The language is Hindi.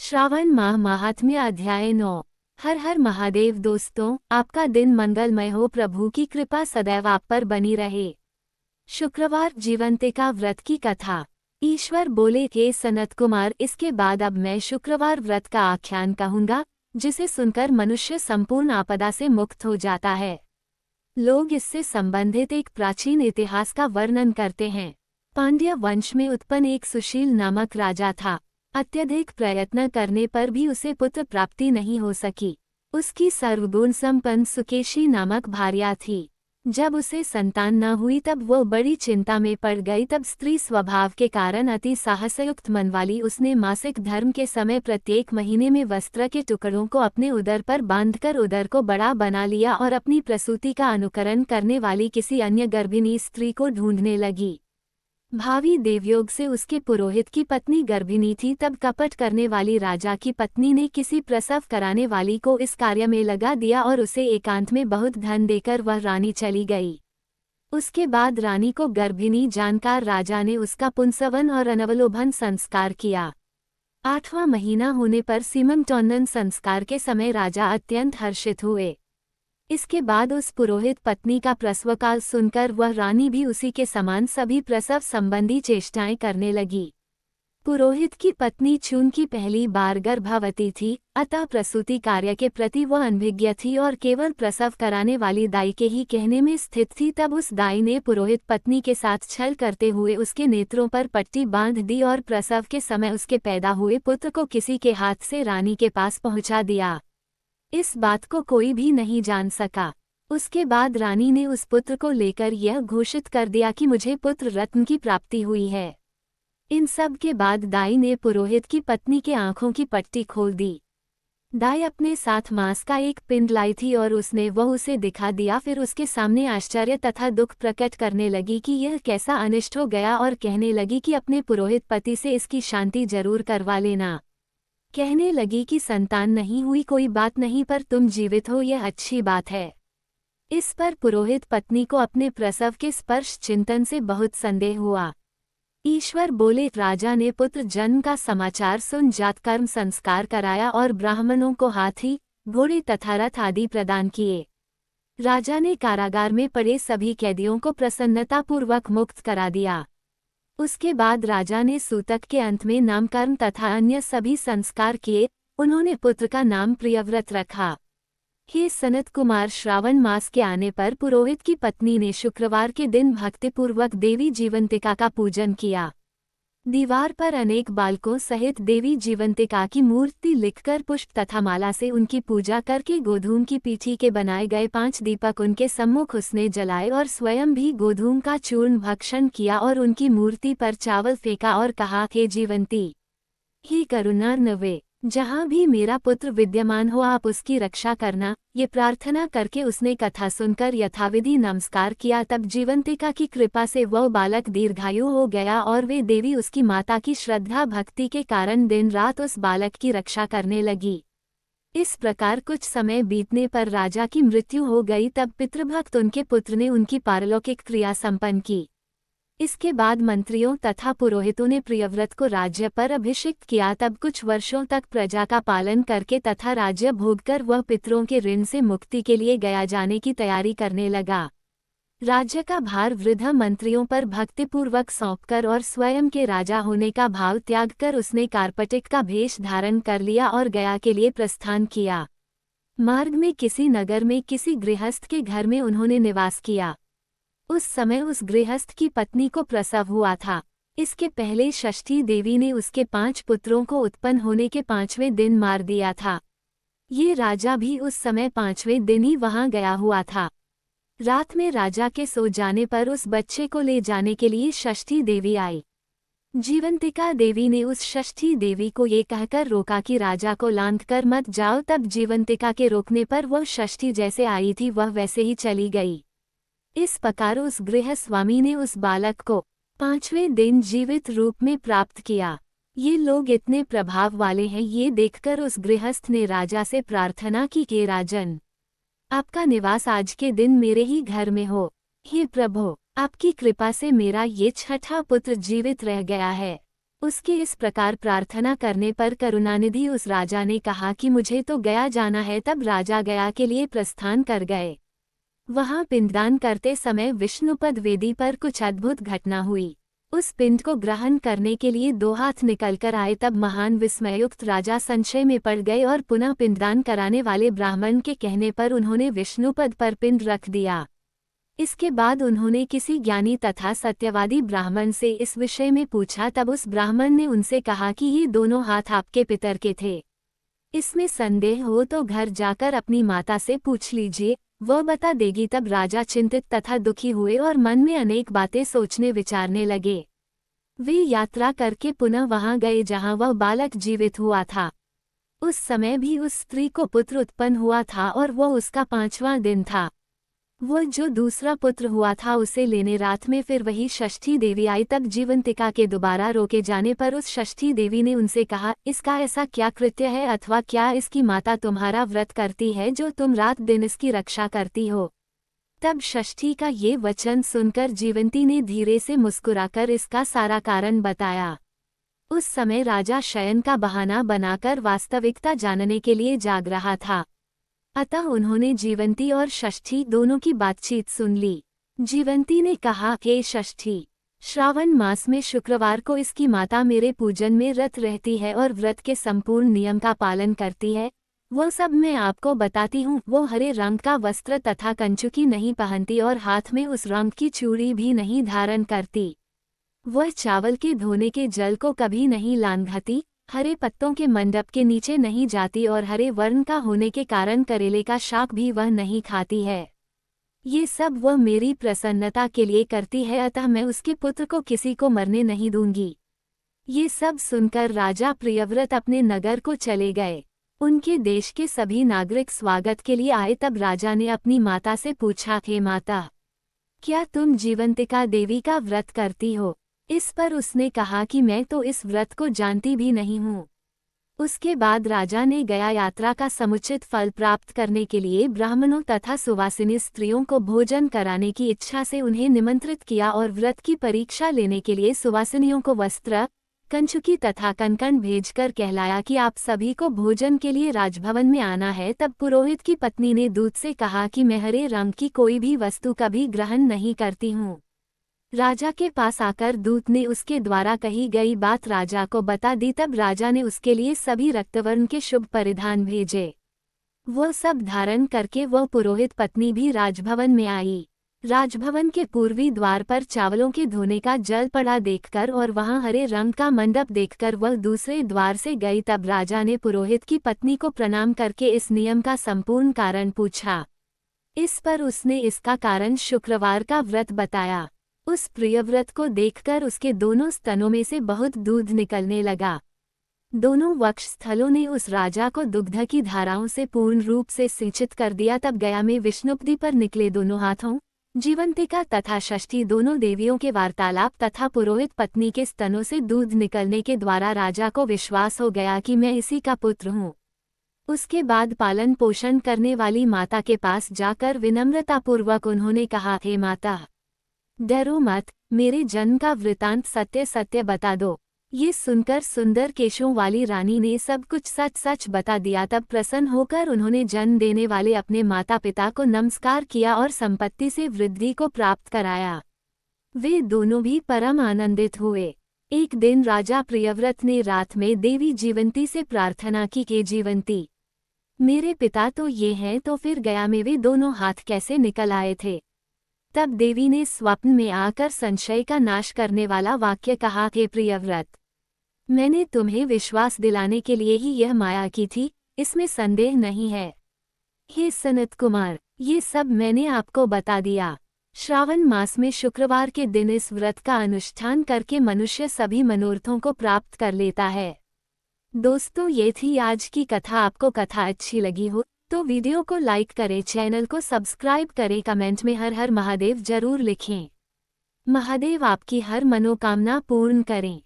श्रावण माह महात्म्य अध्याय 9। हर हर महादेव। दोस्तों, आपका दिन मंगलमय हो। प्रभु की कृपा सदैव आप पर बनी रहे। शुक्रवार जीवंतिका व्रत की कथा। ईश्वर बोले, हे सनत कुमार, इसके बाद अब मैं शुक्रवार व्रत का आख्यान कहूंगा, जिसे सुनकर मनुष्य संपूर्ण आपदा से मुक्त हो जाता है। लोग इससे संबंधित एक प्राचीन इतिहास का वर्णन करते हैं। पांड्य वंश में उत्पन्न एक सुशील नामक राजा था। अत्यधिक प्रयत्न करने पर भी उसे पुत्र प्राप्ति नहीं हो सकी। उसकी सर्वगुण संपन्न सुकेशी नामक भार्या थी। जब उसे संतान न हुई तब वो बड़ी चिंता में पड़ गई। तब स्त्री स्वभाव के कारण अति साहसयुक्त मन वाली उसने मासिक धर्म के समय प्रत्येक महीने में वस्त्र के टुकड़ों को अपने उदर पर बांधकर उदर को बड़ा बना लिया और अपनी प्रसूति का अनुकरण करने वाली किसी अन्य गर्भिणी स्त्री को ढूंढने लगी। भावी देवयोग से उसके पुरोहित की पत्नी गर्भिणी थी। तब कपट करने वाली राजा की पत्नी ने किसी प्रसव कराने वाली को इस कार्य में लगा दिया और उसे एकांत में बहुत धन देकर वह रानी चली गई। उसके बाद रानी को गर्भिणी जानकर राजा ने उसका पुंसवन और अनवलोभन संस्कार किया। 8वां महीना होने पर सीमंतोन्नन संस्कार के समय राजा अत्यंत हर्षित हुए। इसके बाद उस पुरोहित पत्नी का प्रसवकाल सुनकर वह रानी भी उसी के समान सभी प्रसव संबंधी चेष्टाएं करने लगी। पुरोहित की पत्नी चूंकि पहली बार गर्भवती थी, अतः प्रसूति कार्य के प्रति वह अनभिज्ञ थी और केवल प्रसव कराने वाली दाई के ही कहने में स्थित थी। तब उस दाई ने पुरोहित पत्नी के साथ छल करते हुए उसके नेत्रों पर पट्टी बांध दी और प्रसव के समय उसके पैदा हुए पुत्र को किसी के हाथ से रानी के पास पहुंचा दिया। इस बात को कोई भी नहीं जान सका। उसके बाद रानी ने उस पुत्र को लेकर यह घोषित कर दिया कि मुझे पुत्र रत्न की प्राप्ति हुई है। इन सब के बाद दाई ने पुरोहित की पत्नी के आंखों की पट्टी खोल दी। दाई अपने साथ मांस का एक पिंड लाई थी और उसने वह उसे दिखा दिया। फिर उसके सामने आश्चर्य तथा दुख प्रकट करने लगी कि यह कैसा अनिष्ट हो गया और कहने लगी कि अपने पुरोहित पति से इसकी शांति जरूर करवा लेना। कहने लगी कि संतान नहीं हुई कोई बात नहीं, पर तुम जीवित हो यह अच्छी बात है। इस पर पुरोहित पत्नी को अपने प्रसव के स्पर्श चिंतन से बहुत संदेह हुआ। ईश्वर बोले, राजा ने पुत्र जन्म का समाचार सुन जातकर्म संस्कार कराया और ब्राह्मणों को हाथी, घोड़े तथा रथ आदि प्रदान किए। राजा ने कारागार में पड़े सभी कैदियों को प्रसन्नतापूर्वक मुक्त करा दिया। उसके बाद राजा ने सूतक के अंत में नामकरण तथा अन्य सभी संस्कार किए। उन्होंने पुत्र का नाम प्रियव्रत रखा। हे सनत कुमार, श्रावण मास के आने पर पुरोहित की पत्नी ने शुक्रवार के दिन भक्तिपूर्वक देवी जीवंतिका का पूजन किया। दीवार पर अनेक बालकों सहित देवी जीवंतिका की मूर्ति लिखकर पुष्प तथा माला से उनकी पूजा करके गोधूम की पीठी के बनाए गए 5 दीपक उनके सम्मुख उसने जलाए और स्वयं भी गोधूम का चूर्ण भक्षण किया और उनकी मूर्ति पर चावल फेंका और कहा, हे जीवंती, हे करुणार्णवे, जहाँ भी मेरा पुत्र विद्यमान हो आप उसकी रक्षा करना। ये प्रार्थना करके उसने कथा सुनकर यथाविधि नमस्कार किया। तब जीवंतिका की कृपा से वह बालक दीर्घायु हो गया और वे देवी उसकी माता की श्रद्धा भक्ति के कारण दिन रात उस बालक की रक्षा करने लगी। इस प्रकार कुछ समय बीतने पर राजा की मृत्यु हो गई। तब पितृभक्त उनके पुत्र ने उनकी पारलौकिक क्रिया संपन्न की। इसके बाद मंत्रियों तथा पुरोहितों ने प्रियव्रत को राज्य पर अभिषिक्त किया। तब कुछ वर्षों तक प्रजा का पालन करके तथा राज्य भोग कर वह पितरों के ऋण से मुक्ति के लिए गया जाने की तैयारी करने लगा। राज्य का भार वृद्ध मंत्रियों पर भक्तिपूर्वक सौंपकर और स्वयं के राजा होने का भाव त्याग कर उसने कार्पटिक का भेष धारण कर लिया और गया के लिए प्रस्थान किया। मार्ग में किसी नगर में किसी गृहस्थ के घर में उन्होंने निवास किया। उस समय उस गृहस्थ की पत्नी को प्रसव हुआ था। इसके पहले षष्ठी देवी ने उसके 5 पुत्रों को उत्पन्न होने के 5वें दिन मार दिया था। ये राजा भी उस समय 5वें दिन ही वहां गया हुआ था। रात में राजा के सो जाने पर उस बच्चे को ले जाने के लिए षष्ठी देवी आई। जीवंतिका देवी ने उस षष्ठी देवी को ये कहकर रोका कि राजा को लांघ कर मत जाओ। तब जीवंतिका के रोकने पर वह षष्ठी जैसे आई थी वह वैसे ही चली गई। इस प्रकार उस गृहस्वामी ने उस बालक को 5वें दिन जीवित रूप में प्राप्त किया। ये लोग इतने प्रभाव वाले हैं, ये देखकर उस गृहस्थ ने राजा से प्रार्थना की कि राजन, आपका निवास आज के दिन मेरे ही घर में हो। हे प्रभु, आपकी कृपा से मेरा ये 6ठा पुत्र जीवित रह गया है। उसके इस प्रकार प्रार्थना करने पर करुणानिधि उस राजा ने कहा कि मुझे तो गया जाना है। तब राजा गया के लिए प्रस्थान कर गए। वहां पिंडदान करते समय विष्णुपद वेदी पर कुछ अद्भुत घटना हुई। उस पिंड को ग्रहण करने के लिए 2 हाथ निकलकर आए। तब महान विस्मयुक्त राजा संशय में पड़ गए और पुनः पिंडदान कराने वाले ब्राह्मण के कहने पर उन्होंने विष्णुपद पर पिंड रख दिया। इसके बाद उन्होंने किसी ज्ञानी तथा सत्यवादी ब्राह्मण से इस विषय में पूछा। तब उस ब्राह्मण ने उनसे कहा कि ये दोनों हाथ आपके पितर के थे। इसमें संदेह हो तो घर जाकर अपनी माता से पूछ लीजिए, वह बता देगी। तब राजा चिंतित तथा दुखी हुए और मन में अनेक बातें सोचने विचारने लगे। वे यात्रा करके पुनः वहां गए जहां वह बालक जीवित हुआ था। उस समय भी उस स्त्री को पुत्र उत्पन्न हुआ था और वह उसका 5वां दिन था। वह जो दूसरा पुत्र हुआ था उसे लेने रात में फिर वही षष्ठी देवी आई। तब जीवंतिका के दोबारा रोके जाने पर उस षष्ठी देवी ने उनसे कहा, इसका ऐसा क्या कृत्य है अथवा क्या इसकी माता तुम्हारा व्रत करती है जो तुम रात दिन इसकी रक्षा करती हो। तब षष्ठी का ये वचन सुनकर जीवंती ने धीरे से मुस्कुराकर इसका सारा कारण बताया। उस समय राजा शयन का बहाना बनाकर वास्तविकता जानने के लिए जाग रहा था। अतः उन्होंने जीवंती और षष्ठी दोनों की बातचीत सुन ली। जीवंती ने कहा, हे षष्ठी, श्रावण मास में शुक्रवार को इसकी माता मेरे पूजन में रत रहती है और व्रत के संपूर्ण नियम का पालन करती है। वो सब मैं आपको बताती हूँ। वो हरे रंग का वस्त्र तथा कंचुकी नहीं पहनती और हाथ में उस रंग की चूड़ी भी नहीं धारण करती। वह चावल के धोने के जल को कभी नहीं लांघती, हरे पत्तों के मंडप के नीचे नहीं जाती और हरे वर्ण का होने के कारण करेले का शाक भी वह नहीं खाती है। ये सब वह मेरी प्रसन्नता के लिए करती है, अतः मैं उसके पुत्र को किसी को मरने नहीं दूंगी। ये सब सुनकर राजा प्रियव्रत अपने नगर को चले गए। उनके देश के सभी नागरिक स्वागत के लिए आए। तब राजा ने अपनी माता से पूछा, हे माता, क्या तुम जीवंतिका देवी का व्रत करती हो? इस पर उसने कहा कि मैं तो इस व्रत को जानती भी नहीं हूँ। उसके बाद राजा ने गया यात्रा का समुचित फल प्राप्त करने के लिए ब्राह्मणों तथा सुवासिनी स्त्रियों को भोजन कराने की इच्छा से उन्हें निमंत्रित किया और व्रत की परीक्षा लेने के लिए सुवासिनियों को वस्त्र, कंचुकी तथा कनकन भेजकर कहलाया कि आप सभी को भोजन के लिए राजभवन में आना है। तब पुरोहित की पत्नी ने दूत से कहा कि मैं हरे रंग की कोई भी वस्तु कभी ग्रहण नहीं करती हूँ। राजा के पास आकर दूत ने उसके द्वारा कही गई बात राजा को बता दी। तब राजा ने उसके लिए सभी रक्तवर्ण के शुभ परिधान भेजे। वह सब धारण करके वह पुरोहित पत्नी भी राजभवन में आई। राजभवन के पूर्वी द्वार पर चावलों के धोने का जल पड़ा देखकर और वहां हरे रंग का मंडप देखकर वह दूसरे द्वार से गई। तब राजा ने पुरोहित की पत्नी को प्रणाम करके इस नियम का संपूर्ण कारण पूछा। इस पर उसने इसका कारण शुक्रवार का व्रत बताया। उस प्रियव्रत को देखकर उसके दोनों स्तनों में से बहुत दूध निकलने लगा। दोनों वक्षस्थलों ने उस राजा को दुग्ध की धाराओं से पूर्ण रूप से सिंचित कर दिया। तब गया में विष्णुपदी पर निकले दोनों हाथों, जीवंतिका तथा षष्ठी दोनों देवियों के वार्तालाप तथा पुरोहित पत्नी के स्तनों से दूध निकलने के द्वारा राजा को विश्वास हो गया कि मैं इसी का पुत्र हूँ। उसके बाद पालन पोषण करने वाली माता के पास जाकर विनम्रतापूर्वक उन्होंने कहा, हे माता, डरो मत, मेरे जन्म का वृतांत सत्य सत्य बता दो। ये सुनकर सुंदर केशों वाली रानी ने सब कुछ सच सच बता दिया। तब प्रसन्न होकर उन्होंने जन्म देने वाले अपने माता पिता को नमस्कार किया और संपत्ति से वृद्धि को प्राप्त कराया। वे दोनों भी परम आनंदित हुए। एक दिन राजा प्रियव्रत ने रात में देवी जीवंती से प्रार्थना की कि जीवंती, मेरे पिता तो ये हैं, तो फिर गया में वे दोनों हाथ कैसे निकल आए थे? तब देवी ने स्वप्न में आकर संशय का नाश करने वाला वाक्य कहा, हे प्रियव्रत, मैंने तुम्हें विश्वास दिलाने के लिए ही यह माया की थी, इसमें संदेह नहीं है। हे सनत कुमार, ये सब मैंने आपको बता दिया। श्रावण मास में शुक्रवार के दिन इस व्रत का अनुष्ठान करके मनुष्य सभी मनोरथों को प्राप्त कर लेता है। दोस्तों, ये थी आज की कथा। आपको कथा अच्छी लगी हो तो वीडियो को लाइक करें, चैनल को सब्सक्राइब करें, कमेंट में हर हर महादेव जरूर लिखें। महादेव आपकी हर मनोकामना पूर्ण करें।